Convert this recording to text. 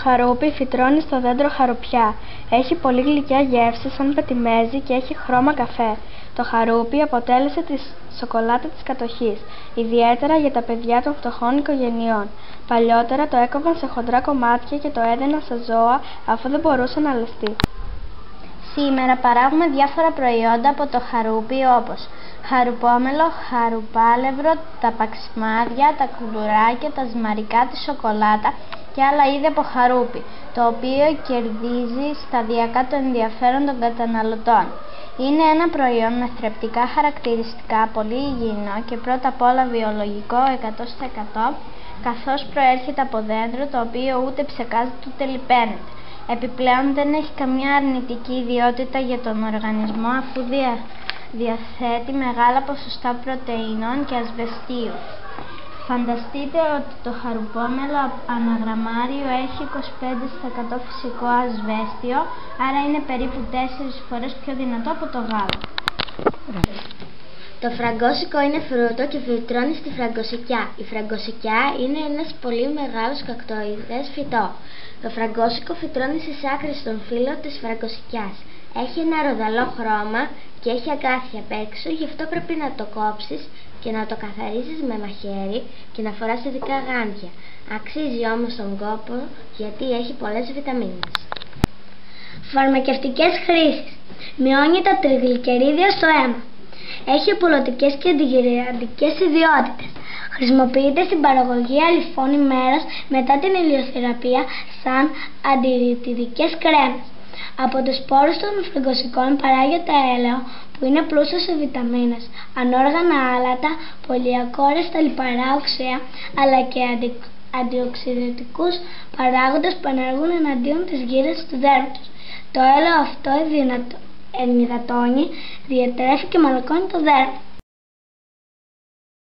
χαρούπι φυτρώνει στο δέντρο χαρουπιά. Έχει πολύ γλυκιά γεύση σαν πετιμέζι και έχει χρώμα καφέ. Το χαρούπι αποτέλεσε τη σοκολάτα της κατοχής, ιδιαίτερα για τα παιδιά των φτωχών οικογενειών. Παλιότερα το έκοβαν σε χοντρά κομμάτια και το έδαιναν σε ζώα αφού δεν μπορούσε να ληστεί. Σήμερα παράγουμε διάφορα προϊόντα από το χαρούπι όπως χαρουπόμελο, χαρουπάλευρο, τα παξιμάδια, τα κουλουράκια, τα ζυμαρικά, τη σοκολάτα και άλλα είδη από χαρούπι, το οποίο κερδίζει σταδιακά το ενδιαφέρον των καταναλωτών. Είναι ένα προϊόν με θρεπτικά χαρακτηριστικά, πολύ υγιεινό και πρώτα απ' όλα βιολογικό 100%, καθώς προέρχεται από δέντρο το οποίο ούτε ψεκάζεται ούτε λιπαίνεται. Επιπλέον δεν έχει καμιά αρνητική ιδιότητα για τον οργανισμό αφού διαθέτει μεγάλα ποσοστά πρωτεϊνών και ασβεστίου. Φανταστείτε ότι το χαρουπόμελο αναγραμμάριο έχει 25% φυσικό ασβέστιο, άρα είναι περίπου 4 φορές πιο δυνατό από το γάλα. Το φραγκόσικο είναι φρούτο και φυτρώνει στη φραγκοσικιά. Η φραγκοσικιά είναι ένας πολύ μεγάλος κακτοειδές φυτό. Το φραγκόσικο φυτρώνει στις άκρες των φύλλων της φραγκοσικιάς. Έχει ένα ροδαλό χρώμα και έχει αγκάθια απ' έξω, γι' αυτό πρέπει να το κόψεις και να το καθαρίσεις με μαχαίρι και να φοράς ειδικά γάντια. Αξίζει όμως τον κόπο γιατί έχει πολλές βιταμίνες. Φαρμακευτικές χρήσεις. Μειώνει τα τριγλικερίδια στο αίμα. Έχει απολωτικές και αντιγυραντικές ιδιότητες. Χρησιμοποιείται στην παραγωγή αλυφών ημέρας μετά την ηλιοθεραπεία σαν αντιρρητιδικές κρέμες. Από τους σπόρους των φραγκοσικών παράγεται έλαιο που είναι πλούσιο σε βιταμίνες, ανόργανα άλατα, πολυακόρεστα λιπαρά οξέα, αλλά και αντιοξυδοτικούς παράγοντες που ενεργούν εναντίον της γύρανσης του δέρματος. Το έλαιο αυτό ενυδατώνει, διατρέφει και μαλακώνει το δέρμα.